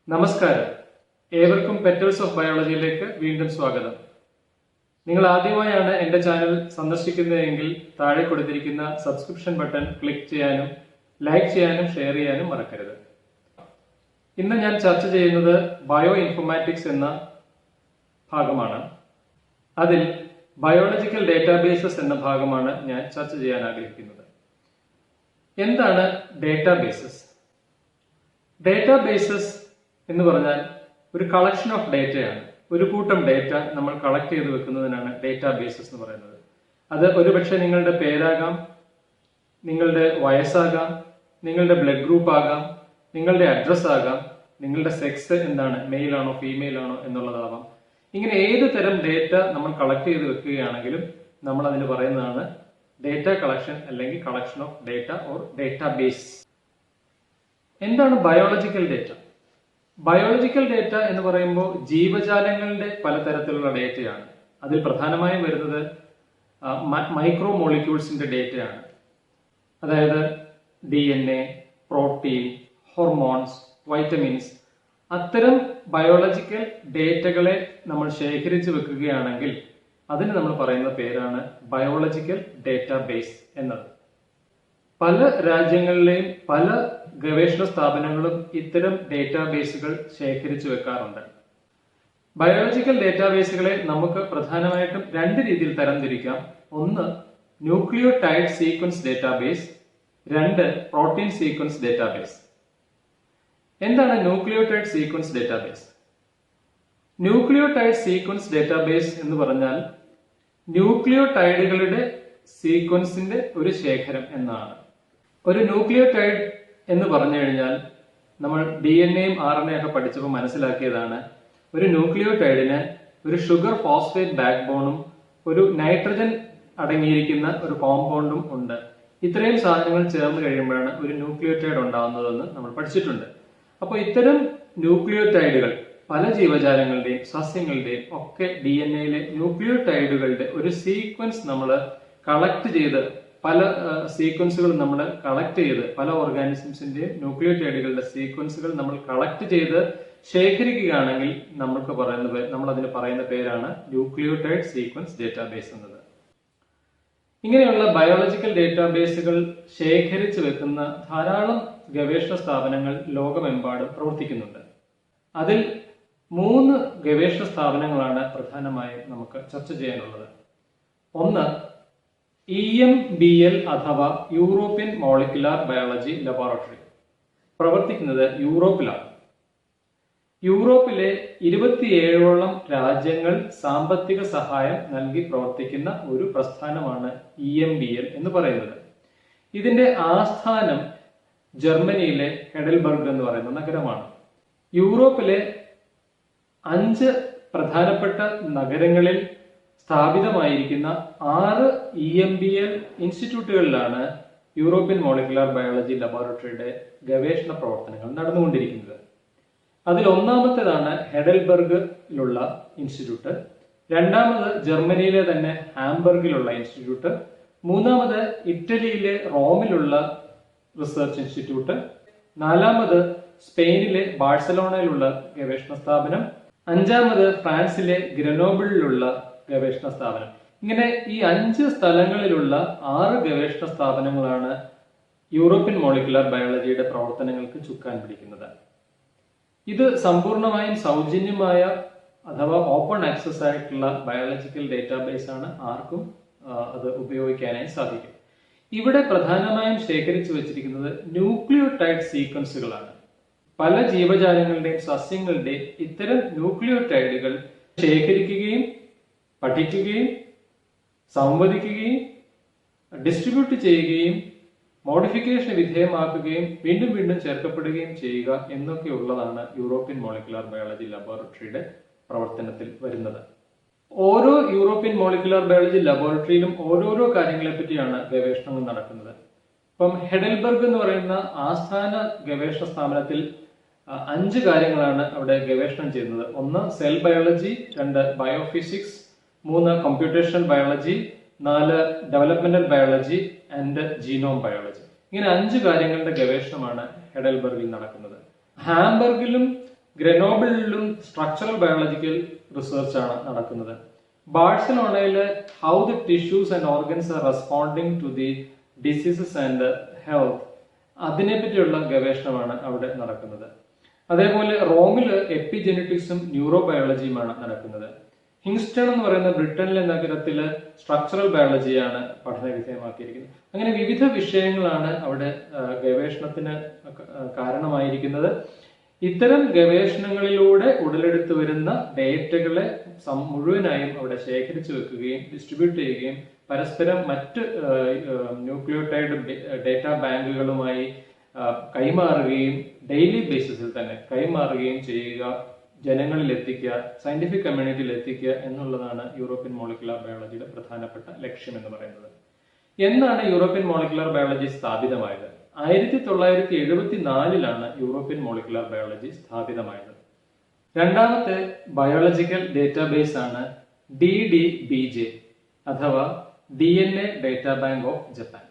നമസ്കാരം. ഏവർക്കും petals of ബയോളജിയിലേക്ക് വീണ്ടും സ്വാഗതം. നിങ്ങൾ ആദ്യമായാണ് എന്റെ ചാനൽ സന്ദർശിക്കുന്നതെങ്കിൽ താഴെ കൊടുത്തിരിക്കുന്ന സബ്സ്ക്രിപ്ഷൻ ബട്ടൺ ക്ലിക്ക് ചെയ്യാനും ലൈക്ക് ചെയ്യാനും ഷെയർ ചെയ്യാനും മറക്കരുത്. ഇന്ന് ഞാൻ ചർച്ച ചെയ്യുന്നത് ബയോ ഇൻഫോർമാറ്റിക്സ് എന്ന ഭാഗമാണ്. അതിൽ ബയോളജിക്കൽ ഡേറ്റാബേസസ് എന്ന ഭാഗമാണ് ഞാൻ ചർച്ച ചെയ്യാൻ ആഗ്രഹിക്കുന്നത്. എന്താണ് ഡേറ്റാബേസസ്? ഡേറ്റാബേസസ് എന്ന് പറഞ്ഞാൽ ഒരു കളക്ഷൻ ഓഫ് ഡേറ്റയാണ്. ഒരു കൂട്ടം ഡേറ്റ നമ്മൾ കളക്ട് ചെയ്ത് വെക്കുന്നതിനാണ് ഡേറ്റാബേസസ് എന്ന് പറയുന്നത്. അത് ഒരുപക്ഷെ നിങ്ങളുടെ പേരാകാം, നിങ്ങളുടെ വയസ്സാകാം, നിങ്ങളുടെ ബ്ലഡ് ഗ്രൂപ്പ് ആകാം, നിങ്ങളുടെ അഡ്രസ് ആകാം, നിങ്ങളുടെ സെക്സ് എന്താണ്, മെയിൽ ആണോ ഫീമെയിൽ ആണോ എന്നുള്ളതാവാം. ഇങ്ങനെ ഏത് തരം ഡേറ്റ നമ്മൾ കളക്ട് ചെയ്ത് വെക്കുകയാണെങ്കിലും നമ്മൾ അതിന് പറയുന്നതാണ് ഡേറ്റ കളക്ഷൻ അല്ലെങ്കിൽ collection of data or database. എന്താണ് ബയോളജിക്കൽ ഡേറ്റ? ബയോളജിക്കൽ ഡേറ്റ എന്ന് പറയുമ്പോൾ ജീവജാലങ്ങളുടെ പലതരത്തിലുള്ള ഡേറ്റയാണ്. അതിൽ പ്രധാനമായും വരുന്നത് മൈക്രോ മോളിക്യൂൾസിന്റെ ഡേറ്റയാണ്. അതായത് DNA, പ്രോട്ടീൻ, ഹോർമോൺസ്, വൈറ്റമിൻസ്, അത്തരം ബയോളജിക്കൽ ഡേറ്റകളെ നമ്മൾ ശേഖരിച്ചു വെക്കുകയാണെങ്കിൽ അതിന് നമ്മൾ പറയുന്ന പേരാണ് ബയോളജിക്കൽ ഡേറ്റാബേസ് എന്നത്. പല രാജ്യങ്ങളിലെയും പല ഗവേഷണ സ്ഥാപനങ്ങളും ഇത്തരം ഡേറ്റാബേസുകൾ ശേഖരിച്ചു വെക്കാറുണ്ട്. ബയോളജിക്കൽ ഡേറ്റാബേസുകളെ നമുക്ക് പ്രധാനമായിട്ടും രണ്ട് രീതിയിൽ തരംതിരിക്കാം. ഒന്ന് ന്യൂക്ലിയോടൈഡ് സീക്വൻസ് ഡേറ്റാബേസ്, രണ്ട് പ്രോട്ടീൻ സീക്വൻസ് ഡേറ്റാബേസ്. എന്താണ് nucleotide sequence database? Nucleotide sequence database എന്ന് പറഞ്ഞാൽ ന്യൂക്ലിയോടൈഡുകളുടെ സീക്വൻസിന്റെ ഒരു ശേഖരം എന്നാണ്. ഒരു ന്യൂക്ലിയോടൈഡ് എന്ന് പറഞ്ഞു കഴിഞ്ഞാൽ നമ്മൾ DNA-യും RNA ഒക്കെ പഠിച്ചപ്പോൾ മനസ്സിലാക്കിയതാണ്, ഒരു ന്യൂക്ലിയോടൈഡിന് ഒരു ഷുഗർ ഫോസ്ഫേറ്റ് ബാക്ക് ബോണും ഒരു നൈട്രജൻ അടങ്ങിയിരിക്കുന്ന ഒരു കോമ്പൗണ്ടും ഉണ്ട്. ഇത്രയും സാധനങ്ങൾ ചേർന്ന് കഴിയുമ്പോഴാണ് ഒരു ന്യൂക്ലിയോടൈഡ് ഉണ്ടാകുന്നതെന്ന് നമ്മൾ പഠിച്ചിട്ടുണ്ട്. അപ്പോൾ ഇത്തരം ന്യൂക്ലിയോടൈഡുകൾ പല ജീവജാലങ്ങളുടെയും സസ്യങ്ങളുടെയും ഒക്കെ DNA-യിലെ ന്യൂക്ലിയോടൈഡുകളുടെ ഒരു സീക്വൻസ് നമ്മൾ കളക്ട് ചെയ്ത്, പല സീക്വൻസുകൾ നമ്മൾ കളക്ട് ചെയ്ത്, പല ഓർഗാനിസംസിന്റെയും ന്യൂക്ലിയോടൈഡുകളുടെ സീക്വൻസുകൾ നമ്മൾ കളക്ട് ചെയ്ത് ശേഖരിക്കുകയാണെങ്കിൽ നമ്മൾ അതിന് പറയുന്ന പേരാണ് ന്യൂക്ലിയോടൈഡ് സീക്വൻസ് ഡേറ്റാബേസ് എന്നത്. ഇങ്ങനെയുള്ള ബയോളജിക്കൽ ഡേറ്റാബേസുകൾ ശേഖരിച്ചു വെക്കുന്ന ധാരാളം ഗവേഷണ സ്ഥാപനങ്ങൾ ലോകമെമ്പാടും പ്രവർത്തിക്കുന്നുണ്ട്. അതിൽ 3 ഗവേഷണ സ്ഥാപനങ്ങളാണ് പ്രധാനമായും നമുക്ക് ചർച്ച ചെയ്യാനുള്ളത്. ഒന്ന് EMBL അഥവാ യൂറോപ്യൻ മോളിക്കുലാർ ബയോളജി ലബോറട്ടറി, പ്രവർത്തിക്കുന്നത് യൂറോപ്പിലാണ്. യൂറോപ്പിലെ 27ഓളം രാജ്യങ്ങൾ സാമ്പത്തിക സഹായം നൽകി പ്രവർത്തിക്കുന്ന ഒരു പ്രസ്ഥാനമാണ് EMBL എന്ന് പറയുന്നത്. ഇതിന്റെ ആസ്ഥാനം ജർമ്മനിയിലെ ഹെഡൽബർഗ് എന്ന് പറയുന്ന നഗരമാണ്. യൂറോപ്പിലെ 5 പ്രധാനപ്പെട്ട നഗരങ്ങളിൽ സ്ഥാപിതമായിരിക്കുന്ന 6 EMBL ഇൻസ്റ്റിറ്റ്യൂട്ടുകളിലാണ് യൂറോപ്യൻ മോളിക്കുലാർ ബയോളജി ലബോറട്ടറിയുടെ ഗവേഷണ പ്രവർത്തനങ്ങൾ നടന്നുകൊണ്ടിരിക്കുന്നത്. അതിൽ ഒന്നാമത്തേതാണ് ഹെഡൽബർഗിലുള്ള ഇൻസ്റ്റിറ്റ്യൂട്ട്, രണ്ടാമത് ജർമ്മനിയിലെ തന്നെ ഹാംബർഗിലുള്ള ഇൻസ്റ്റിറ്റ്യൂട്ട്, മൂന്നാമത് ഇറ്റലിയിലെ റോമിലുള്ള റിസർച്ച് ഇൻസ്റ്റിറ്റ്യൂട്ട്, നാലാമത് സ്പെയിനിലെ ബാഴ്സലോണയിലുള്ള ഗവേഷണ സ്ഥാപനം, അഞ്ചാമത് ഫ്രാൻസിലെ ഗ്രനോബിളിലുള്ള ഗവേഷണ സ്ഥാപനം. ഇങ്ങനെ ഈ 5 സ്ഥലങ്ങളിലുള്ള 6 ഗവേഷണ സ്ഥാപനങ്ങളാണ് യൂറോപ്യൻ മോളിക്കുലാർ ബയോളജിയുടെ പ്രവർത്തനങ്ങൾക്ക് ചുക്കാൻ പിടിക്കുന്നത്. ഇത് സമ്പൂർണമായും സൗജന്യമായ അഥവാ ഓപ്പൺ ആക്സസ് ആയിട്ടുള്ള ബയോളജിക്കൽ ഡേറ്റാബേസ് ആണ്. ആർക്കും അത് ഉപയോഗിക്കാനായി സാധിക്കും. ഇവിടെ പ്രധാനമായും ശേഖരിച്ചു വെച്ചിരിക്കുന്നത് ന്യൂക്ലിയോടൈഡ് സീക്വൻസുകളാണ്. പല ജീവജാലങ്ങളുടെയും സസ്യങ്ങളുടെയും ഇത്തരം ന്യൂക്ലിയോടൈഡുകൾ ശേഖരിക്കുകയും പഠിക്കുകയും സംവദിക്കുകയും ഡിസ്ട്രിബ്യൂട്ട് ചെയ്യുകയും മോഡിഫിക്കേഷന് വിധേയമാക്കുകയും വീണ്ടും വീണ്ടും ചേർക്കപ്പെടുകയും ചെയ്യുക എന്നൊക്കെയുള്ളതാണ് യൂറോപ്യൻ മോളിക്കുലാർ ബയോളജി ലബോറട്ടറിയുടെ പ്രവർത്തനത്തിൽ വരുന്നത്. ഓരോ യൂറോപ്യൻ മോളിക്കുലാർ ബയോളജി ലബോറട്ടറിയിലും ഓരോരോ കാര്യങ്ങളെ പറ്റിയാണ് ഗവേഷണങ്ങൾ നടക്കുന്നത്. ഇപ്പം ഹെഡൽബർഗ് എന്ന് പറയുന്ന ആസ്ഥാന ഗവേഷണ സ്ഥാപനത്തിൽ 5 കാര്യങ്ങളാണ് അവിടെ ഗവേഷണം ചെയ്യുന്നത്. ഒന്ന് cell biology, 2 biophysics, 3 computational biology, 4 developmental biology and genome biology. ഇങ്ങനെ 5 കാര്യങ്ങളുടെ ഗവേഷണമാണ് ഹെഡൽബർഗിൽ നടക്കുന്നത്. ഹാംബർഗിലും ഗ്രനോബിളിലും സ്ട്രക്ചറൽ ബയോളജിക്കൽ റിസർച്ച് ആണ് നടക്കുന്നത്. ബാഴ്സലോണയിൽ how the tissues and organs are responding to the diseases and health, അതിനെപ്പറ്റിയുള്ള ഗവേഷണമാണ് അവിടെ നടക്കുന്നത്. അതേപോലെ റോമില് എപ്പിജെനറ്റിക്സും ന്യൂറോബയോളജിയുമാണ് നടക്കുന്നത്. ഹിങ്സ്റ്റൺ എന്ന് പറയുന്ന ബ്രിട്ടനിലെ നഗരത്തില് സ്ട്രക്ചറൽ ബയോളജിയാണ് പഠന വിധേയമാക്കിയിരിക്കുന്നത്. അങ്ങനെ വിവിധ വിഷയങ്ങളാണ് അവിടെ ഗവേഷണത്തിന് കാരണമായിരിക്കുന്നത്. ഇത്തരം ഗവേഷണങ്ങളിലൂടെ ഉടലെടുത്തു വരുന്ന ഡേറ്റകളെ മുഴുവനായും അവിടെ ശേഖരിച്ചു വെക്കുകയും ഡിസ്ട്രിബ്യൂട്ട് ചെയ്യുകയും പരസ്പരം മറ്റ് ന്യൂക്ലിയോടൈഡ് ഡേറ്റാ ബാങ്കുകളുമായി കൈമാറുകയും ഡെയിലി ബേസിസിൽ തന്നെ കൈമാറുകയും ചെയ്യുക, ജനങ്ങളിൽ എത്തിക്കുക, സയന്റിഫിക് കമ്മ്യൂണിറ്റിയിൽ എത്തിക്കുക എന്നുള്ളതാണ് യൂറോപ്യൻ മോളിക്കുലർ ബയോളജിയുടെ പ്രധാനപ്പെട്ട ലക്ഷ്യം എന്ന് പറയുന്നത്. എന്നാണ് യൂറോപ്യൻ മോളിക്കുലർ ബയോളജി സ്ഥാപിതമായത്? 1974 യൂറോപ്യൻ മോളിക്കുലർ ബയോളജി സ്ഥാപിതമായത്. രണ്ടാമത്തെ ബയോളജിക്കൽ ഡേറ്റാബേസ് ആണ് DDBJ അഥവാ DNA data bank of Japan.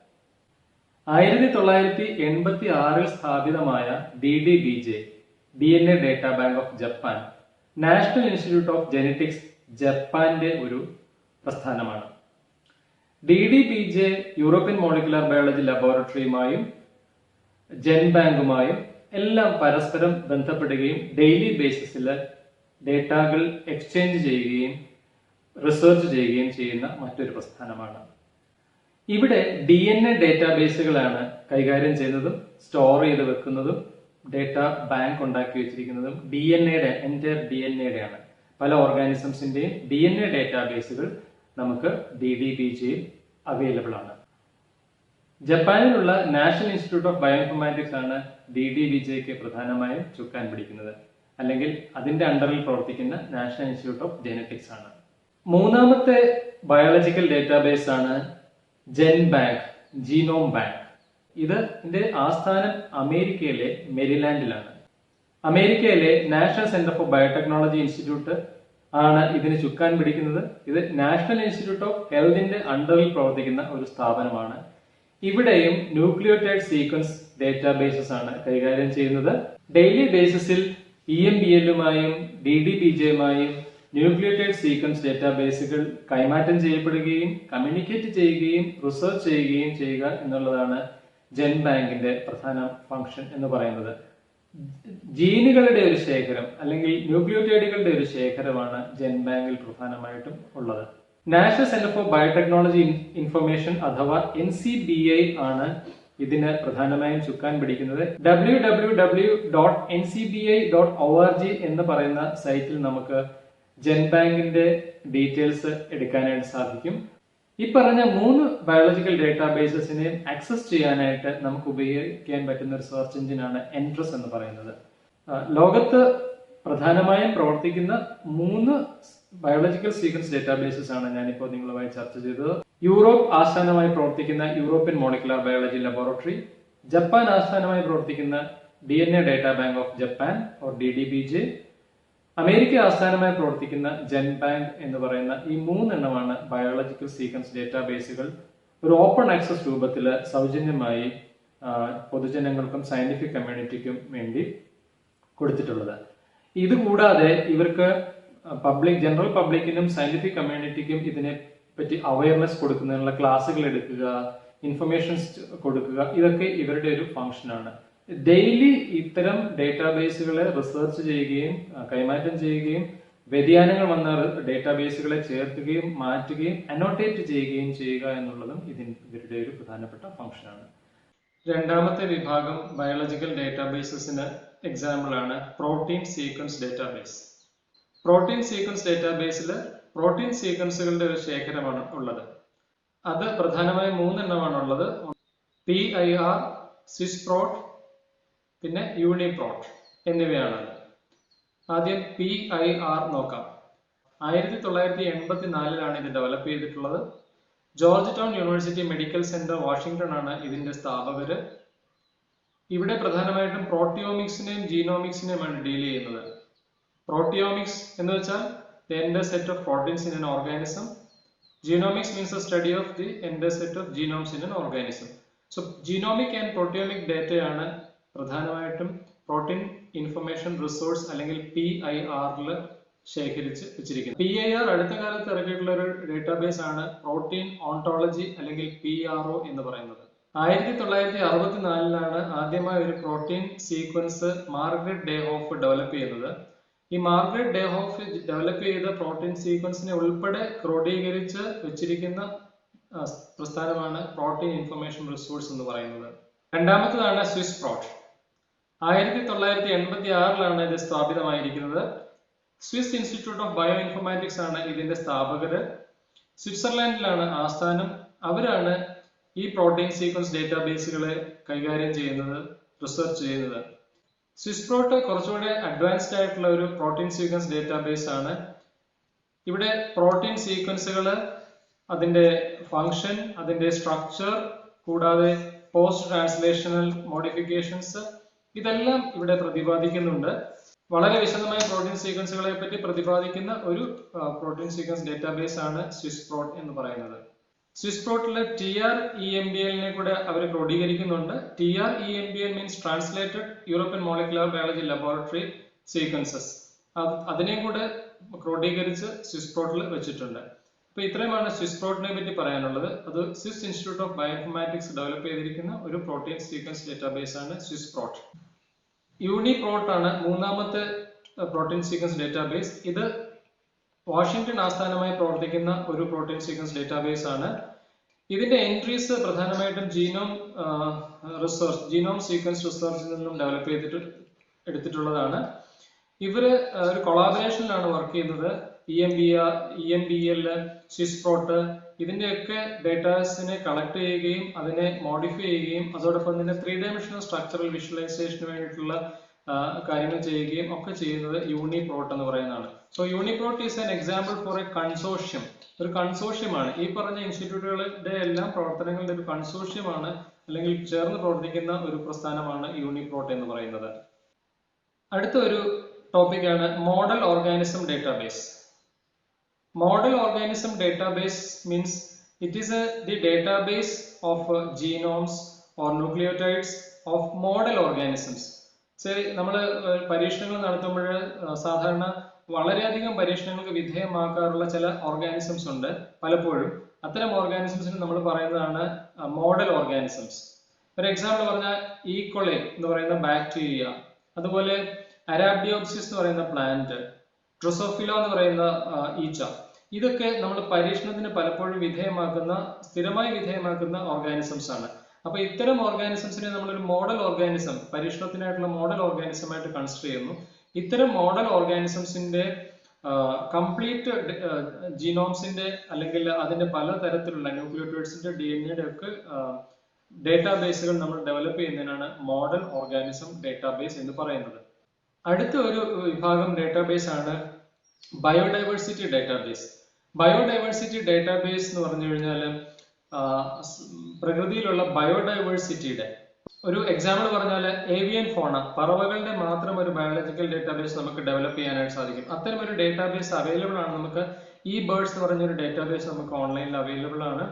1986 സ്ഥാപിതമായ DDBJ DNA data bank of Japan national institute of genetics ജപ്പാന്റെ ഒരു പ്രസ്ഥാനമാണ്. DDBJ യൂറോപ്യൻ മോളിക്കുലർ ബയോളജി ലബോറട്ടറിയുമായും ജെൻബാങ്കുമായും എല്ലാം പരസ്പരം ബന്ധപ്പെടുകയും ഡെയിലി ബേസിസിൽ ഡേറ്റകൾ എക്സ്ചേഞ്ച് ചെയ്യുകയും റിസർച്ച് ചെയ്യുകയും ചെയ്യുന്ന മറ്റൊരു പ്രസ്ഥാനമാണ്. ഇവിടെ DNA ഡേറ്റാബേസുകളാണ് കൈകാര്യം ചെയ്യുന്നതും സ്റ്റോർ ചെയ്ത് വെക്കുന്നതും ഡേറ്റ ബാങ്ക് ഉണ്ടാക്കി വെച്ചിരിക്കുന്നതും എൻറ്റയർ DNA ആണ്. പല ഓർഗാനിസംസിന്റെയും DNA ഡേറ്റാബേസുകൾ നമുക്ക് DDBJയിൽ അവൈലബിൾ ആണ്. ജപ്പാനിലുള്ള നാഷണൽ ഇൻസ്റ്റിറ്റ്യൂട്ട് ഓഫ് ബയോഇൻഫർമാറ്റിക്സ് ആണ് DDBJക്ക് പ്രധാനമായും ചുക്കാൻ പിടിക്കുന്നത്, അല്ലെങ്കിൽ അതിന്റെ അണ്ടറിൽ പ്രവർത്തിക്കുന്ന നാഷണൽ ഇൻസ്റ്റിറ്റ്യൂട്ട് ഓഫ് ജെനറ്റിക്സ് ആണ്. മൂന്നാമത്തെ ബയോളജിക്കൽ ഡേറ്റാബേസ് ആണ് ജെൻബാങ്ക്, ജീനോം ബാങ്ക്. ഇതിന്റെ ആസ്ഥാനം അമേരിക്കയിലെ മെരിലാൻഡിലാണ്. അമേരിക്കയിലെ national centre for biotechnology institute ആണ് ഇതിന് ചുക്കാൻ പിടിക്കുന്നത്. ഇത് നാഷണൽ ഇൻസ്റ്റിറ്റ്യൂട്ട് ഓഫ് ഹെൽത്തിന്റെ അണ്ടറിൽ പ്രവർത്തിക്കുന്ന ഒരു സ്ഥാപനമാണ്. ഇവിടെയും ന്യൂക്ലിയോടൈഡ് സീക്വൻസ് ഡേറ്റാബേസസ് ആണ് കൈകാര്യം ചെയ്യുന്നത്. ഡെയിലി ബേസിസിൽ EMBL-യുമായും DDBJ-യുമായും ന്യൂക്ലിയോടൈഡ് സീക്വൻസ് ഡേറ്റാബേസുകൾ കൈമാറ്റം ചെയ്യപ്പെടുകയും കമ്മ്യൂണിക്കേറ്റ് ചെയ്യുകയും റിസർച്ച് ചെയ്യുകയും ചെയ്യുക എന്നുള്ളതാണ് ജെൻബാങ്കിന്റെ പ്രധാന ഫംഗ്ഷൻ എന്ന് പറയുന്നത്. ജീനുകളുടെ ഒരു ശേഖരം അല്ലെങ്കിൽ ന്യൂക്ലിയോടൈഡുകളുടെ ഒരു ശേഖരമാണ് ജെൻബാങ്കിൽ പ്രധാനമായിട്ടും ഉള്ളത്. National centre for biotechnology information അഥവാ NCBI ആണ് ഇതിന് പ്രധാനമായും ചുക്കാൻ പിടിക്കുന്നത്. www.ncbi.org എന്ന് പറയുന്ന സൈറ്റിൽ നമുക്ക് ജെൻബാങ്കിന്റെ ഡീറ്റെയിൽസ് എടുക്കാനായിട്ട് സാധിക്കും. ഈ പറഞ്ഞ 3 ബയോളജിക്കൽ ഡേറ്റാബേസസിനെ ആക്സസ് ചെയ്യാനായിട്ട് നമുക്ക് ഉപയോഗിക്കാൻ പറ്റുന്ന ഒരു സെർച്ച് എഞ്ചിനാണ് എൻട്രസ് എന്ന് പറയുന്നത്. ലോകത്ത് പ്രധാനമായും പ്രവർത്തിക്കുന്ന 3 ബയോളജിക്കൽ സീക്വൻസ് ഡേറ്റാബേസസ് ആണ് ഞാനിപ്പോൾ നിങ്ങളുമായി ചർച്ച ചെയ്തത്. യൂറോപ്പ് ആസ്ഥാനമായി പ്രവർത്തിക്കുന്ന European molecular biology laboratory, Japan ആസ്ഥാനമായി പ്രവർത്തിക്കുന്ന DNA data bank of Japan or DDBJ, America ആസ്ഥാനമായി പ്രവർത്തിക്കുന്ന ജെൻബാങ്ക് എന്ന് പറയുന്ന ഈ 3 എണ്ണമാണ് ബയോളജിക്കൽ സീക്വൻസ് ഡേറ്റാബേസുകൾ ഒരു ഓപ്പൺ ആക്സസ് രൂപത്തിൽ സൗജന്യമായി പൊതുജനങ്ങൾക്കും സയന്റിഫിക് കമ്മ്യൂണിറ്റിക്കും വേണ്ടി കൊടുത്തിട്ടുള്ളത്. ഇതുകൂടാതെ ഇവർക്ക് ജനറൽ പബ്ലിക്കിനും സയന്റിഫിക് കമ്മ്യൂണിറ്റിക്കും ഇതിനെ പറ്റി അവയർനെസ് കൊടുക്കുന്നതിനുള്ള ക്ലാസ്സുകൾ എടുക്കുക, ഇൻഫർമേഷൻസ് കൊടുക്കുക, ഇതൊക്കെ ഇവരുടെ ഒരു ഫംഗ്ഷനാണ്. ഡെയിലി ഇത്തരം ഡേറ്റാബേസുകളെ റിസർച്ച് ചെയ്യുകയും കൈമാറ്റം ചെയ്യുകയും വ്യതിയാനങ്ങൾ വന്ന ഡേറ്റാബേസുകളെ ചേർക്കുകയും മാറ്റുകയും അനോട്ടേറ്റ് ചെയ്യുകയും ചെയ്യുക എന്നുള്ളതും ഇവരുടെ ഒരു പ്രധാനപ്പെട്ട ഫംഗ്ഷനാണ്. രണ്ടാമത്തെ വിഭാഗം ബയോളജിക്കൽ ഡേറ്റാബേസസിന് എക്സാമ്പിൾ ആണ് protein sequence database. Protein sequence ഡേറ്റാബേസിൽ പ്രോട്ടീൻ സീക്വൻസുകളുടെ ഒരു ശേഖരമാണ് ഉള്ളത്. അത് പ്രധാനമായും 3 എണ്ണമാണ് ഉള്ളത്. PIR, സ്വിസ്പ്രോട്ട്, പിന്നെ യൂണിപ്രോട്ട് എന്നിവയാണത്. ആദ്യം PIR നോക്കാം. 1984 ഇത് ഡെവലപ്പ് ചെയ്തിട്ടുള്ളത്. George town university medical centre Washington ആണ് ഇതിന്റെ സ്ഥാപകര്. ഇവിടെ പ്രധാനമായിട്ടും പ്രോട്ടിയോമിക്സിനെയും ജീനോമിക്സിനെയുമാണ് ഡീൽ ചെയ്യുന്നത്. പ്രോട്ടിയോമിക്സ് എന്ന് വെച്ചാൽ the entire set of proteins in an organism. Genomics means the study of the entire set of genomes in an organism. So genomic and proteomic data ആണ് പ്രധാനമായിട്ടും protein information resource അല്ലെങ്കിൽ PIR ശേഖരിച്ച് വെച്ചിരിക്കുന്നത്. PIR അടുത്ത കാലത്ത് ഇറക്കിയിട്ടുള്ള ഒരു database ആണ് protein ontology അല്ലെങ്കിൽ PRO എന്ന് പറയുന്നത്. 1964 ആദ്യമായി ഒരു പ്രോട്ടീൻ സീക്വൻസ് മാർഗരറ്റ് ഡേഹോഫ് ഡെവലപ്പ് ചെയ്യുന്നത്. ഈ മാർഗരറ്റ് ഡേഹോഫ് ഡെവലപ്പ് ചെയ്ത പ്രോട്ടീൻ സീക്വൻസിനെ ഉൾപ്പെടെ ക്രോഡീകരിച്ച് വെച്ചിരിക്കുന്ന പ്രസ്ഥാനമാണ് പ്രോട്ടീൻ ഇൻഫർമേഷൻ റിസോഴ്സ് എന്ന് പറയുന്നത്. രണ്ടാമത്തതാണ് സ്വിസ് പ്രോട്ട്. 1986 ഇത് സ്ഥാപിതമായിരിക്കുന്നത്. Swiss institute of bioinformatics ആണ് ഇതിന്റെ സ്ഥാപകര്. സ്വിറ്റ്സർലാൻഡിലാണ് ആസ്ഥാനം. അവരാണ് ഈ പ്രോട്ടീൻ സീക്വൻസ് ഡേറ്റാബേസുകളെ കൈകാര്യം ചെയ്യുന്നത്, റിസർച്ച് ചെയ്യുന്നത്. സ്വിസ് പ്രോട്ട് കുറച്ചുകൂടെ അഡ്വാൻസ്ഡ് ആയിട്ടുള്ള ഒരു പ്രോട്ടീൻ സീക്വൻസ് ഡേറ്റാബേസ് ആണ്. ഇവിടെ പ്രോട്ടീൻ സീക്വൻസുകൾ, അതിന്റെ ഫങ്ഷൻ, അതിന്റെ സ്ട്രക്ചർ, കൂടാതെ പോസ്റ്റ് ട്രാൻസ്ലേഷണൽ മോഡിഫിക്കേഷൻസ്, ഇതെല്ലാം ഇവിടെ പ്രതിപാദിക്കുന്നുണ്ട്. വളരെ വിശദമായ പ്രോട്ടീൻ സീക്വൻസുകളെ പറ്റി പ്രതിപാദിക്കുന്ന ഒരു പ്രോട്ടീൻ സീക്വൻസ് ഡേറ്റാബേസ് ആണ് സ്വിസ് പ്രോട്ട് എന്ന് പറയുന്നത്. സ്വിസ് പ്രോട്ടിലെ TREMBL കൂടെ അവർ ക്രോഡീകരിക്കുന്നുണ്ട്. TREMBL means translated European molecular biology laboratory sequences. അതിനെ കൂടെ ക്രോഡീകരിച്ച് സ്വിസ് പ്രോട്ടിൽ വെച്ചിട്ടുണ്ട്. അപ്പൊ ഇത്രയുമാണ് സ്വിസ് പ്രോട്ടിനെ പറ്റി പറയാനുള്ളത്. അത് Swiss institute of bioinformatics develop ചെയ്തിരിക്കുന്ന ഒരു പ്രോട്ടീൻ സീക്വൻസ് ഡേറ്റാബേസ് ആണ് സ്വിസ് പ്രോട്ട്. യൂണിപ്രോട്ട് ആണ് മൂന്നാമത്തെ പ്രോട്ടീൻ സീക്വൻസ് ഡേറ്റാബേസ്. ഇത് വാഷിംഗ്ടൺ ആസ്ഥാനമായി പ്രവർത്തിക്കുന്ന ഒരു പ്രോട്ടീൻ സീക്വൻസ് ഡേറ്റാബേസ് ആണ്. ഇതിന്റെ എൻട്രീസ് പ്രധാനമായിട്ടും ജീനോം സീക്വൻസ് റിസർച്ചിൽ നിന്നും ഡെവലപ്പ് ചെയ്തിട്ട് എടുത്തിട്ടുള്ളതാണ്. ഇവര് ഒരു കൊളാബറേഷനിലാണ് വർക്ക് ചെയ്യുന്നത്. EMBL, സ്വിസ് പ്രോട്ട്, ഇതിന്റെയൊക്കെ ഡേറ്റാസിനെ കളക്ട് ചെയ്യുകയും അതിനെ മോഡിഫൈ ചെയ്യുകയും അതോടൊപ്പം തന്നെ 3D സ്ട്രക്ചറൽ വിഷ്വലൈസേഷന് വേണ്ടിയിട്ടുള്ള കാര്യങ്ങൾ ചെയ്യുകയും ഒക്കെ ചെയ്യുന്നത് യൂണിപ്രോട്ട് എന്ന് പറയുന്നതാണ്. So UniProt is an example for a consortium. ഒരു കൺസോർഷ്യമാണ്. ഈ പറഞ്ഞ ഇൻസ്റ്റിറ്റ്യൂട്ടുകളുടെ എല്ലാം പ്രവർത്തനങ്ങളുടെ ഒരു കൺസോർഷ്യമാണ്, അല്ലെങ്കിൽ ചേർന്ന് പ്രവർത്തിക്കുന്ന ഒരു പ്രസ്ഥാനമാണ് യൂണിപ്രോട്ട് എന്ന് പറയുന്നത്. അടുത്ത ഒരു ടോപ്പിക്കാണ് model organism database. Model organism database means it is the database of genomes or nucleotides of model organisms. ശരി, നമ്മൾ പരീക്ഷണങ്ങൾ നടത്തുമ്പോൾ സാധാരണ വളരെയധികം പരീക്ഷണങ്ങൾക്ക് വിധേയമാക്കാറുള്ള ചില ഓർഗാനിസംസ് ഉണ്ട്. പലപ്പോഴും അത്തരം ഓർഗാനിസംസിന് നമ്മൾ പറയുന്നതാണ് മോഡൽ ഓർഗാനിസംസ്. ഒരു എക്സാമ്പിൾ പറഞ്ഞാൽ ഈക്കോളൈ എന്ന് പറയുന്ന ബാക്ടീരിയ, അതുപോലെ അരാബ്ഡിയോപ്സിസ് എന്ന് പറയുന്ന പ്ലാന്റ്, ഡ്രോസോഫില എന്ന് പറയുന്ന ഈച്ച, ഇതൊക്കെ നമ്മൾ പരീക്ഷണത്തിന് പലപ്പോഴും സ്ഥിരമായി വിധേയമാക്കുന്ന ഓർഗാനിസംസ് ആണ്. അപ്പൊ ഇത്തരം ഓർഗാനിസംസിനെ നമ്മളൊരു മോഡൽ ഓർഗാനിസം, പരീക്ഷണത്തിനായിട്ടുള്ള മോഡൽ ഓർഗാനിസം ആയിട്ട് കൺസിഡർ ചെയ്യുന്നു. ഇത്തരം മോഡൽ ഓർഗാനിസംസിന്റെ കംപ്ലീറ്റ് ജീനോംസിന്റെ അല്ലെങ്കിൽ അതിന്റെ പലതരത്തിലുള്ള ന്യൂക്ലിയോടൈഡ്സിന്റെ DNA ഒക്കെ ഡേറ്റാബേസുകൾ നമ്മൾ ഡെവലപ്പ് ചെയ്യുന്നതിനാണ് മോഡൽ ഓർഗാനിസം ഡേറ്റാബേസ് എന്ന് പറയുന്നത്. അടുത്ത ഒരു വിഭാഗം ഡേറ്റാബേസ് ആണ് ബയോഡൈവേഴ്സിറ്റി ഡേറ്റാബേസ്. ബയോഡൈവേഴ്സിറ്റി ഡേറ്റാബേസ് എന്ന് പറഞ്ഞു കഴിഞ്ഞാൽ പ്രകൃതിയിലുള്ള ബയോഡൈവേഴ്സിറ്റിയുടെ ഒരു എക്സാമ്പിൾ പറഞ്ഞാൽ ഏവിയൻ ഫോണ, പറവകളുടെ മാത്രം ഒരു ബയോളജിക്കൽ ഡേറ്റാബേസ് നമുക്ക് ഡെവലപ്പ് ചെയ്യാനായിട്ട് സാധിക്കും. അത്തരം ഒരു ഡേറ്റാബേസ് അവൈലബിൾ ആണ്. നമുക്ക് eBirds എന്ന് പറഞ്ഞൊരു ഡേറ്റാബേസ് നമുക്ക് ഓൺലൈനിൽ അവൈലബിൾ ആണ്.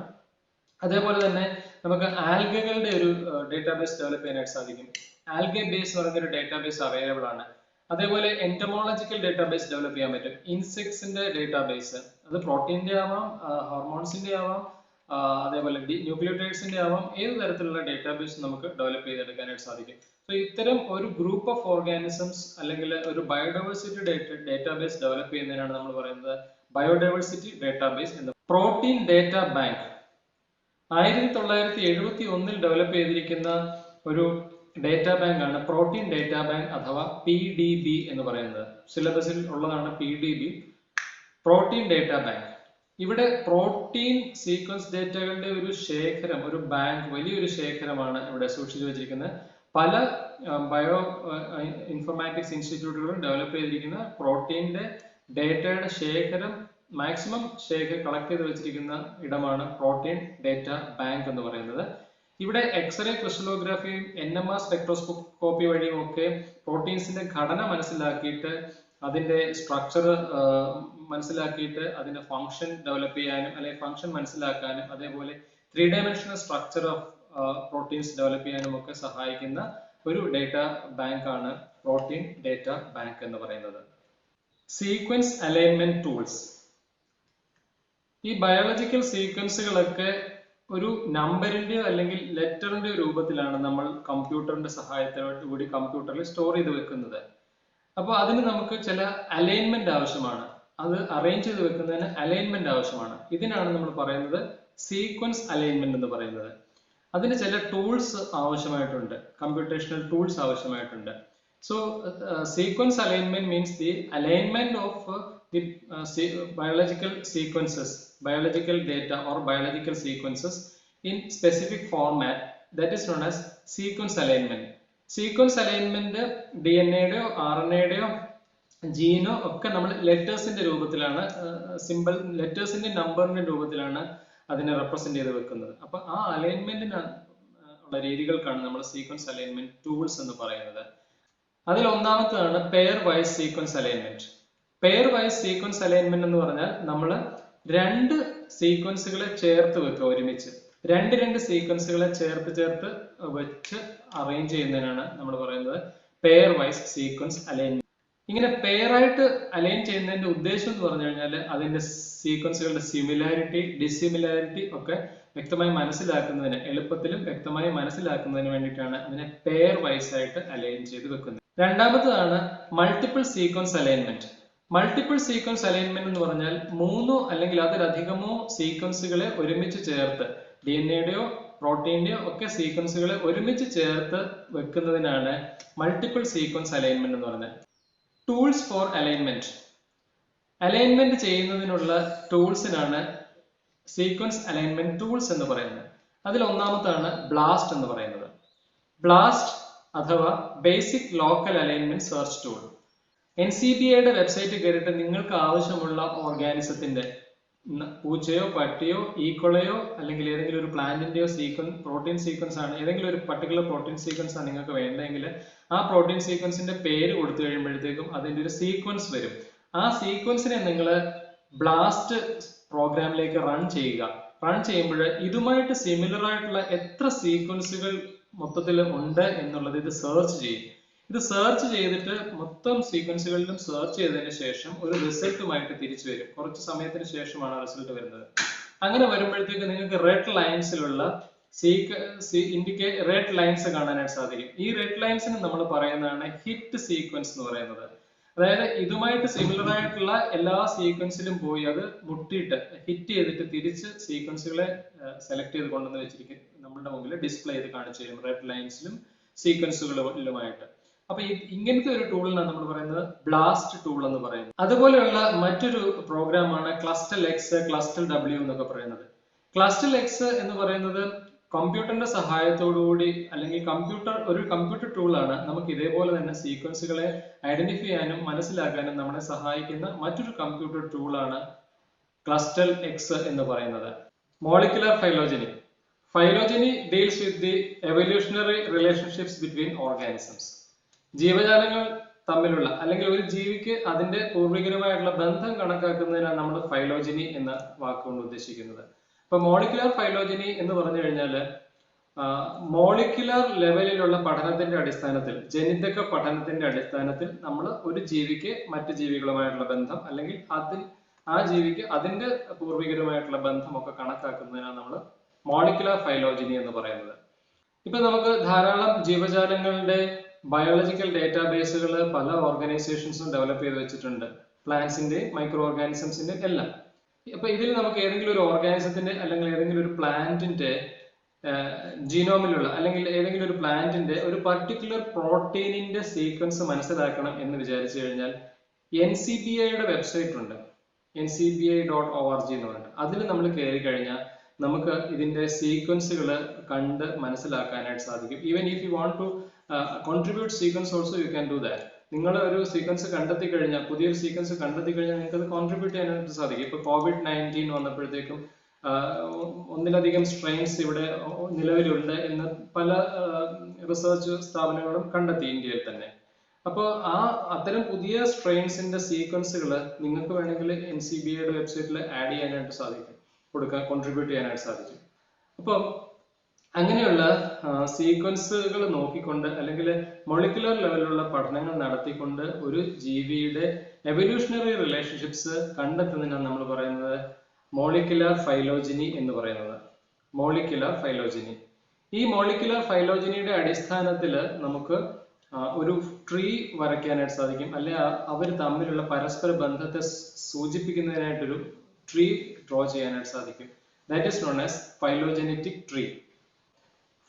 അതേപോലെ തന്നെ നമുക്ക് ആൽഗകളുടെ ഒരു ഡേറ്റാബേസ് ഡെവലപ്പ് ചെയ്യാനായിട്ട് സാധിക്കും. ആൽഗെ ബേസ് എന്ന് പറഞ്ഞൊരു ഡേറ്റാബേസ് അവൈലബിൾ ആണ്. അതേപോലെ എന്റമോളജിക്കൽ ഡേറ്റാബേസ് ഡെവലപ്പ് ചെയ്യാൻ പറ്റും. ഇൻസെക്ട്സിന്റെ ഡേറ്റാബേസ്, അത് പ്രോട്ടീന്റെ ആവാം, ഹോർമോൺസിന്റെ ആവാം, അതേപോലെ ന്യൂക്ലിയോടൈഡ്സിന്റെ ആവാം, ഏത് തരത്തിലുള്ള ഡേറ്റാബേസ് നമുക്ക് ഡെവലപ്പ് ചെയ്തെടുക്കാനായിട്ട് സാധിക്കും. സോ ഇത്തരം ഒരു ഗ്രൂപ്പ് ഓഫ് ഓർഗാനിസംസ് അല്ലെങ്കിൽ ഒരു ബയോഡൈവേഴ്സിറ്റി ഡേറ്റാബേസ് ഡെവലപ്പ് ചെയ്യുന്നതിനാണ് നമ്മൾ പറയുന്നത് ബയോഡൈവേഴ്സിറ്റി ഡേറ്റാബേസ് എന്ന്. പ്രോട്ടീൻ ഡേറ്റ ബാങ്ക് 1971 ഡെവലപ്പ് ചെയ്തിരിക്കുന്ന ഒരു ഡേറ്റാ ബാങ്ക് ആണ് പ്രോട്ടീൻ ഡേറ്റാ ബാങ്ക് അഥവാ PDB എന്ന് പറയുന്നത്. സിലബസിൽ ഉള്ളതാണ് PDB, പ്രോട്ടീൻ ഡേറ്റാ ബാങ്ക്. ഇവിടെ പ്രോട്ടീൻ സീക്വൻസ് ഡേറ്റകളുടെ ഒരു ശേഖരം, ഒരു ബാങ്ക്, വലിയൊരു ശേഖരമാണ് ഇവിടെ സൂക്ഷിച്ചു വെച്ചിരിക്കുന്നത്. പല ബയോ ഇൻഫർമാറ്റിക്സ് ഇൻസ്റ്റിറ്റ്യൂട്ടുകളും ഡെവലപ്പ് ചെയ്തിരിക്കുന്ന പ്രോട്ടീന്റെ ഡേറ്റയുടെ ശേഖരം, മാക്സിമം കളക്ട് ചെയ്ത് വെച്ചിരിക്കുന്ന ഇടമാണ് പ്രോട്ടീൻ ഡേറ്റ ബാങ്ക് എന്ന് പറയുന്നത്. ഇവിടെ എക്സ്റേ ക്രിസ്റ്റലോഗ്രാഫിയും NMR സ്പെക്ട്രോസ്കോപ്പി വഴിയും ഒക്കെ പ്രോട്ടീൻസിന്റെ ഘടന മനസ്സിലാക്കിയിട്ട് അതിന്റെ സ്ട്രക്ചർ മനസ്സിലാക്കിയിട്ട് അതിന്റെ ഫംഗ്ഷൻ ഡെവലപ്പ് ചെയ്യാനും അല്ലെങ്കിൽ ഫംഗ്ഷൻ മനസ്സിലാക്കാനും അതേപോലെ 3D structure of proteins develop ചെയ്യാനും ഒക്കെ സഹായിക്കുന്ന ഒരു ഡേറ്റ ബാങ്ക് ആണ് പ്രോട്ടീൻ ഡേറ്റ ബാങ്ക് എന്ന് പറയുന്നത്. Sequence alignment tools. ഈ ബയോളജിക്കൽ സീക്വൻസുകളൊക്കെ ഒരു നമ്പറിന്റെയോ അല്ലെങ്കിൽ ലെറ്ററിന്റെയോ രൂപത്തിലാണ് നമ്മൾ കമ്പ്യൂട്ടറിന്റെ സഹായത്തോടു കൂടി കമ്പ്യൂട്ടറിൽ സ്റ്റോർ ചെയ്ത് വെക്കുന്നത്. അപ്പോൾ അതിന് നമുക്ക് ചില അലൈൻമെന്റ് ആവശ്യമാണ്. അത് അറേഞ്ച് ചെയ്ത് വെക്കുന്നതിന് അലൈൻമെന്റ് ആവശ്യമാണ്. ഇതിനാണ് നമ്മൾ പറയുന്നത് സീക്വൻസ് അലൈൻമെന്റ് എന്ന് പറയുന്നത്. അതിന് ചില ടൂൾസ് ആവശ്യമായിട്ടുണ്ട്, കമ്പ്യൂട്ടേഷണൽ ടൂൾസ് ആവശ്യമായിട്ടുണ്ട്. So sequence alignment means the alignment of the biological sequences, biological data or biological sequences in specific format, that is known as sequence alignment. Sequence alignment DNA യുടെയോ RNA യുടെയോ ജീനോ ഒക്കെ നമ്മൾ ലെറ്റേഴ്സിന്റെ രൂപത്തിലാണ്, simple ലെറ്റേഴ്സിന്റെ നമ്പറിന്റെ രൂപത്തിലാണ് അതിനെ represent ചെയ്ത് വെക്കുന്നത്. അപ്പൊ ആ അലൈൻമെന്റിന് ഉള്ള രീതികൾക്കാണ് നമ്മൾ സീക്വൻസ് അലൈൻമെന്റ് ടൂൾസ് എന്ന് പറയുന്നത്. അതിൽ ഒന്നാമത്തേതാണ് pairwise sequence alignment. Pairwise sequence alignment എന്ന് പറഞ്ഞാൽ നമ്മൾ രണ്ട് സീക്വൻസുകളെ ചേർത്ത് വെക്കുക, ഒരുമിച്ച് രണ്ട് സീക്വൻസുകളെ ചേർത്ത് വെച്ച് അറേഞ്ച് ചെയ്യുന്നതിനാണ് നമ്മൾ പറയുന്നത് പെയർ വൈസ് സീക്വൻസ് അലൈൻമെന്റ്. ഇങ്ങനെ പെയർ ആയിട്ട് അലൈൻ ചെയ്യുന്നതിന്റെ ഉദ്ദേശം എന്ന് പറഞ്ഞു കഴിഞ്ഞാൽ അതിന്റെ സീക്വൻസുകളുടെ സിമിലാരിറ്റി, ഡിസിമിലാരിറ്റി ഒക്കെ വ്യക്തമായി മനസ്സിലാക്കുന്നതിന്, എളുപ്പത്തിലും വ്യക്തമായി മനസ്സിലാക്കുന്നതിന് വേണ്ടിയിട്ടാണ് അതിനെ പെയർ വൈസ് ആയിട്ട് അലൈൻ ചെയ്ത് വെക്കുന്നത്. രണ്ടാമത്തേതാണ് multiple sequence alignment. Multiple sequence alignment എന്ന് പറഞ്ഞാൽ മൂന്നോ അല്ലെങ്കിൽ അതിലധികമോ സീക്വൻസുകളെ ഒരുമിച്ച് ചേർത്ത്, DNA-യുടെയോ പ്രോട്ടീന്റെയോ ഒക്കെ സീക്വൻസുകളെ ഒരുമിച്ച് ചേർത്ത് വെക്കുന്നതിനാണ് മൾട്ടിപ്പിൾ സീക്വൻസ് അലൈൻമെന്റ് എന്ന് പറഞ്ഞത്. Tools four alignment. അലൈൻമെന്റ് ചെയ്യുന്നതിനുള്ള ടൂൾസിനാണ് സീക്വൻസ് അലൈൻമെന്റ് ടൂൾസ് എന്ന് പറയുന്നത്. അതിൽ ഒന്നാമത്താണ് ബ്ലാസ്റ്റ് എന്ന് പറയുന്നത്. ബ്ലാസ്റ്റ് അഥവാ basic local alignment search tool. NCBIയുടെ വെബ്സൈറ്റിൽ കയറിയിട്ട് നിങ്ങൾക്ക് ആവശ്യമുള്ള ഓർഗാനിസത്തിന്റെ, പൂച്ചയോ പട്ടിയോ ഈക്കൊളയോ അല്ലെങ്കിൽ ഏതെങ്കിലും ഒരു പ്ലാന്റിന്റെയോ പ്രോട്ടീൻ സീക്വൻസ് ആണ്, ഏതെങ്കിലും ഒരു പർട്ടിക്കുലർ പ്രോട്ടീൻ സീക്വൻസ് ആണ് നിങ്ങൾക്ക് വേണ്ടതെങ്കിൽ ആ പ്രോട്ടീൻ സീക്വൻസിന്റെ പേര് കൊടുത്തു കഴിയുമ്പോഴത്തേക്കും അതിന്റെ ഒരു സീക്വൻസ് വരും. ആ സീക്വൻസിനെ നിങ്ങൾ ബ്ലാസ്റ്റ് പ്രോഗ്രാമിലേക്ക് റൺ ചെയ്യുക. റൺ ചെയ്യുമ്പോൾ ഇതുമായിട്ട് സിമിലർ ആയിട്ടുള്ള എത്ര സീക്വൻസുകൾ മൊത്തത്തിൽ ഉണ്ട് എന്നുള്ളത് ഇത് സെർച്ച് ചെയ്യും. ഇത് സെർച്ച് ചെയ്തിട്ട് മൊത്തം സീക്വൻസുകളിലും സെർച്ച് ചെയ്തതിന് ശേഷം ഒരു റിസൾട്ടുമായിട്ട് തിരിച്ചു വരും. കുറച്ച് സമയത്തിന് ശേഷമാണ് റിസൾട്ട് വരുന്നത്. അങ്ങനെ വരുമ്പോഴത്തേക്ക് നിങ്ങൾക്ക് റെഡ് ലൈൻസിലുള്ള റെഡ് ലൈൻസ് കാണാനായിട്ട് സാധിക്കും. ഈ റെഡ് ലൈൻസിന് നമ്മൾ പറയുന്നതാണ് ഹിറ്റ് സീക്വൻസ് എന്ന് പറയുന്നത്. അതായത് ഇതുമായിട്ട് സിമിലർ ആയിട്ടുള്ള എല്ലാ സീക്വൻസിലും പോയി അത് മുട്ടിയിട്ട് ഹിറ്റ് ചെയ്തിട്ട് തിരിച്ച് സീക്വൻസുകളെ സെലക്ട് ചെയ്ത് കൊണ്ടുവന്ന് വെച്ചിരിക്കും, നമ്മുടെ മുമ്പിൽ ഡിസ്പ്ലേ ചെയ്ത് കാണിച്ചു തരും റെഡ് ലൈൻസിലും സീക്വൻസുകളിലുമായിട്ട്. അപ്പൊ ഇങ്ങനത്തെ ഒരു ടൂളിനാണ് നമ്മൾ പറയുന്നത് ബ്ലാസ്റ്റ് ടൂൾ എന്ന് പറയുന്നത്. അതുപോലെയുള്ള മറ്റൊരു പ്രോഗ്രാമാണ് ക്ലസ്റ്റൽ എക്സ്, ക്ലസ്റ്റൽ ഡബ്ല്യു എന്നൊക്കെ പറയുന്നത്. ക്ലസ്റ്റൽ എക്സ് എന്ന് പറയുന്നത് കമ്പ്യൂട്ടറിന്റെ സഹായത്തോടുകൂടി അല്ലെങ്കിൽ ഒരു കമ്പ്യൂട്ടർ ടൂളാണ്. നമുക്ക് ഇതേപോലെ തന്നെ സീക്വൻസുകളെ ഐഡന്റിഫൈ ചെയ്യാനും മനസ്സിലാക്കാനും നമ്മളെ സഹായിക്കുന്ന മറ്റൊരു കമ്പ്യൂട്ടർ ടൂളാണ് ക്ലസ്റ്റൽ എക്സ് എന്ന് പറയുന്നത്. Molecular phylogeny. Phylogeny deals with the evolutionary relationships between organisms. ജീവജാലങ്ങൾ തമ്മിലുള്ള അല്ലെങ്കിൽ ഒരു ജീവിക്ക് അതിന്റെ പൂർവികരുമായിട്ടുള്ള ബന്ധം കണക്കാക്കുന്നതിനാണ് നമ്മൾ ഫൈലോജനി എന്ന വാക്കുകൊണ്ട് ഉദ്ദേശിക്കുന്നത്. ഇപ്പൊ മോളിക്കുലർ ഫൈലോജനി എന്ന് പറഞ്ഞു കഴിഞ്ഞാൽ മോളിക്കുലർ ലെവലിലുള്ള പഠനത്തിന്റെ അടിസ്ഥാനത്തിൽ, ജനിതക പഠനത്തിന്റെ അടിസ്ഥാനത്തിൽ നമ്മൾ ഒരു ജീവിക്ക് മറ്റു ജീവികളുമായിട്ടുള്ള ബന്ധം അല്ലെങ്കിൽ ആ ജീവിക്ക് അതിന്റെ പൂർവികരുമായിട്ടുള്ള ബന്ധമൊക്കെ കണക്കാക്കുന്നതിനാണ് നമ്മൾ മോളിക്കുലർ ഫൈലോജനി എന്ന് പറയുന്നത്. ഇപ്പൊ നമുക്ക് ധാരാളം ജീവജാലങ്ങളുടെ ബയോളജിക്കൽ ഡേറ്റാബേസുകൾ പല ഓർഗനൈസേഷൻസും ഡെവലപ്പ് ചെയ്ത് വെച്ചിട്ടുണ്ട്, പ്ലാന്റ്സിന്റെ, മൈക്രോ ഓർഗാനിസംസിന്റെ എല്ലാം. അപ്പൊ ഇതിൽ നമുക്ക് ഏതെങ്കിലും ഒരു ഓർഗാനിസത്തിന്റെ അല്ലെങ്കിൽ ഏതെങ്കിലും ഒരു പ്ലാന്റിന്റെ ജീനോമിലുള്ള അല്ലെങ്കിൽ ഏതെങ്കിലും ഒരു പ്ലാന്റിന്റെ ഒരു പർട്ടിക്കുലർ പ്രോട്ടീനിന്റെ സീക്വൻസ് മനസ്സിലാക്കണം എന്ന് വിചാരിച്ചു കഴിഞ്ഞാൽ NCBIയുടെ വെബ്സൈറ്റ് ഉണ്ട്, ncbi.org എന്ന് പറഞ്ഞിട്ട്. അതിൽ നമ്മൾ കയറി കഴിഞ്ഞാൽ നമുക്ക് ഇതിന്റെ സീക്വൻസുകൾ കണ്ട് മനസ്സിലാക്കാനായിട്ട് സാധിക്കും. Even if you want to contribute sequence also you can do that. നിങ്ങൾ ഒരു സീക്വൻസ് കണ്ടെത്തി കഴിഞ്ഞാൽ, പുതിയൊരു സീക്വൻസ് കണ്ടെത്തി കഴിഞ്ഞാൽ നിങ്ങൾക്ക് അത് കോൺട്രിബ്യൂട്ട് ചെയ്യാനായിട്ട് സാധിക്കും. ഇപ്പൊ COVID-19 വന്നപ്പോഴത്തേക്കും ഒന്നിലധികം സ്ട്രെയിൻസ് ഇവിടെ നിലവിലുണ്ട് എന്ന് പല റിസർച്ച് സ്ഥാപനങ്ങളും കണ്ടെത്തി ഇന്ത്യയിൽ തന്നെ. അപ്പോൾ അത്തരം പുതിയ സ്ട്രെയിൻസിന്റെ സീക്വൻസുകൾ നിങ്ങൾക്ക് വേണമെങ്കിൽ NCBIയുടെ വെബ്സൈറ്റിൽ ആഡ് ചെയ്യാനായിട്ട് സാധിക്കും, കോൺട്രിബ്യൂട്ട് ചെയ്യാനായിട്ട് സാധിക്കും. അപ്പം അങ്ങനെയുള്ള സീക്വൻസുകൾ നോക്കിക്കൊണ്ട് അല്ലെങ്കിൽ മൊളിക്കുലർ ലെവലിലുള്ള പഠനങ്ങൾ നടത്തിക്കൊണ്ട് ഒരു ജീവിയുടെ എവല്യൂഷണറി റിലേഷൻഷിപ്സ് കണ്ടെത്തുന്നതിനാണ് നമ്മൾ പറയുന്നത് മോളിക്കുലർ ഫൈലോജനി എന്ന് പറയുന്നത്. Molecular phylogeny. ഈ മോളിക്കുലർ ഫൈലോജനിയുടെ അടിസ്ഥാനത്തിൽ നമുക്ക് ഒരു ട്രീ വരയ്ക്കാനായിട്ട് സാധിക്കും, അല്ലെ അവർ തമ്മിലുള്ള പരസ്പര ബന്ധത്തെ സൂചിപ്പിക്കുന്നതിനായിട്ടൊരു ട്രീ ഡ്രോ ചെയ്യാനായിട്ട് സാധിക്കും. That is known as phylogenetic tree.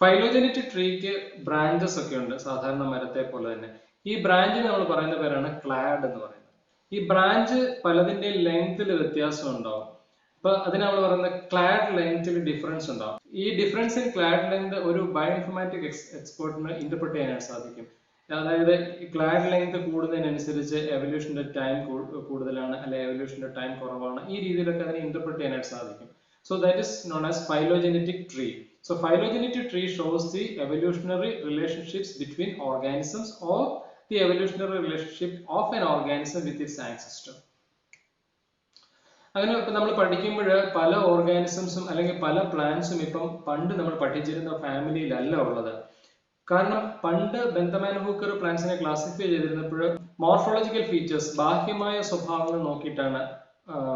Phylogenetic ട്രീക്ക് ബ്രാഞ്ചസ് ഒക്കെ ഉണ്ട്, സാധാരണ മരത്തെ പോലെ തന്നെ. ഈ ബ്രാഞ്ചിന് നമ്മൾ പറയുന്ന പേരാണ് ക്ലാഡ് എന്ന് പറയുന്നത്. ഈ ബ്രാഞ്ച് പലതിന്റെ ലെങ്ത്തിൽ വ്യത്യാസം ഉണ്ടാവും. അപ്പൊ അതിന് നമ്മൾ പറയുന്നത് ക്ലാഡ് ലെങ്ത്തിൽ ഡിഫറൻസ് ഉണ്ടാവും. ഈ ഡിഫറൻസ് ഇൻ ക്ലാഡ് ലെങ്ത് ഒരു ബയോഇൻഫർമാറ്റിക് എക്സ്പെർട്ടിന് ഇന്റർപ്രറ്റ് ചെയ്യാനായിട്ട് സാധിക്കും. അതായത് ക്ലാഡ് ലെങ്ത് കൂടുന്നതിനനുസരിച്ച് എവല്യൂഷന്റെ ടൈം കൂടുതലാണ്, അല്ലെ എവല്യൂഷന്റെ ടൈം കുറവാണ്, ഈ രീതിയിലൊക്കെ അതിനെ ഇന്റർപ്രറ്റ് ചെയ്യാനായിട്ട് സാധിക്കും. So that is known as phylogenetic tree. So phylogenetic tree shows the evolutionary relationships between organisms or the evolutionary relationship of an organism with its ancestor. അങ്ങനെ ഇപ്പം നമ്മൾ പഠിക്കുമ്പോൾ പല ഓർഗാനിസംസും അല്ലെങ്കിൽ പല പ്ലാന്റ്സും ഇപ്പം പണ്ട് നമ്മൾ പഠിച്ചിരുന്ന ഫാമിലിയിലല്ല ഉള്ളത്. കാരണം പണ്ട് ബെന്തമാൻ ഹൂക്കർ പ്ലാന്റ്സിനെ ക്ലാസിഫൈ ചെയ്തിരുന്നപ്പോൾ മോർഫോളജിക്കൽ ഫീച്ചേഴ്സ്, ബാഹ്യമായ സ്വഭാവങ്ങൾ നോക്കിയിട്ടാണ്,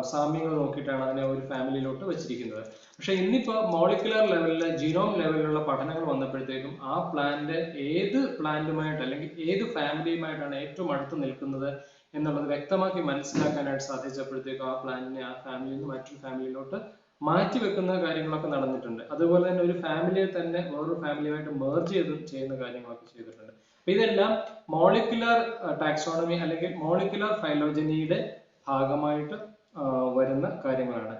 സാമ്യങ്ങൾ നോക്കിയിട്ടാണ് അതിനെ ഒരു ഫാമിലിയിലോട്ട് വെച്ചിരിക്കുന്നത്. പക്ഷെ ഇന്നിപ്പോ മോളിക്കുലർ ലെവലില്, ജീനോം ലെവലിലുള്ള പഠനങ്ങൾ വന്നപ്പോഴത്തേക്കും ആ പ്ലാന്റ് ഏത് പ്ലാന്റുമായിട്ട് അല്ലെങ്കിൽ ഏത് ഫാമിലിയുമായിട്ടാണ് ഏറ്റവും അടുത്ത് നിൽക്കുന്നത് എന്നുള്ളത് വ്യക്തമാക്കി മനസ്സിലാക്കാനായിട്ട് സാധിച്ചപ്പോഴത്തേക്കും ആ പ്ലാന്റിനെ ആ ഫാമിലിയിൽ നിന്ന് മറ്റൊരു ഫാമിലിയിലോട്ട് മാറ്റി വെക്കുന്ന കാര്യങ്ങളൊക്കെ നടന്നിട്ടുണ്ട്. അതുപോലെ തന്നെ ഒരു ഫാമിലിയെ തന്നെ വേറൊരു ഫാമിലിയുമായിട്ട് മെർജ് ചെയ്യുന്ന കാര്യങ്ങളൊക്കെ ചെയ്തിട്ടുണ്ട്. അപ്പൊ ഇതെല്ലാം മോളിക്കുലർ ടാക്സോണമി അല്ലെങ്കിൽ മോളിക്കുലർ ഫൈലോജനിയുടെ ഭാഗമായിട്ട് വരുന്ന കാര്യങ്ങളാണ്.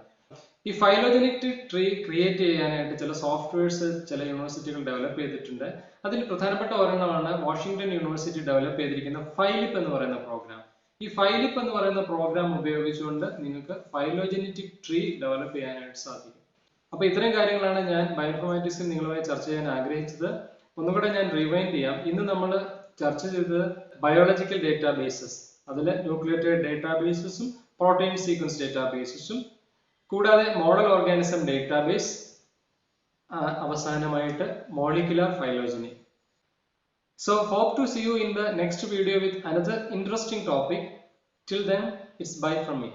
ഈ ഫൈലോജനറ്റിക് ട്രീ ക്രിയേറ്റ് ചെയ്യാനായിട്ട് ചില സോഫ്റ്റ്വെയർസ് ചില യൂണിവേഴ്സിറ്റികൾ ഡെവലപ്പ് ചെയ്തിട്ടുണ്ട്. അതിൽ പ്രധാനപ്പെട്ട ഒരെണ്ണമാണ് വാഷിംഗ്ടൺ യൂണിവേഴ്സിറ്റി ഡെവലപ്പ് ചെയ്തിരിക്കുന്ന ഫൈലിപ്പ് എന്ന് പറയുന്ന പ്രോഗ്രാം. ഈ ഫൈലിപ്പ് എന്ന് പറയുന്ന പ്രോഗ്രാം ഉപയോഗിച്ചുകൊണ്ട് നിങ്ങൾക്ക് ഫൈലോജനറ്റിക് ട്രീ ഡെവലപ്പ് ചെയ്യാനായിട്ട് സാധിക്കും. അപ്പൊ ഇത്രയും കാര്യങ്ങളാണ് ഞാൻ ബയോഇൻഫർമാറ്റിക്സിൽ നിങ്ങളുമായി ചർച്ച ചെയ്യാൻ ആഗ്രഹിച്ചത്. ഒന്നുകൂടെ ഞാൻ റിവൈൻഡ് ചെയ്യാം. ഇന്ന് നമ്മൾ ചർച്ച ചെയ്തത് ബയോളജിക്കൽ ഡേറ്റാബേസസ്, അതിൽ ന്യൂക്ലിയോടൈഡ് ഡേറ്റാബേസസും പ്രോട്ടീൻ സീക്വൻസ് ഡേറ്റാബേസസും കൂടാതെ മോഡൽ ഓർഗാനിസം ഡേറ്റാബേസ്, അവസാനമായിട്ട് molecular phylogeny. So hope to see you in the next video with another interesting topic. Till then, it's bye from me.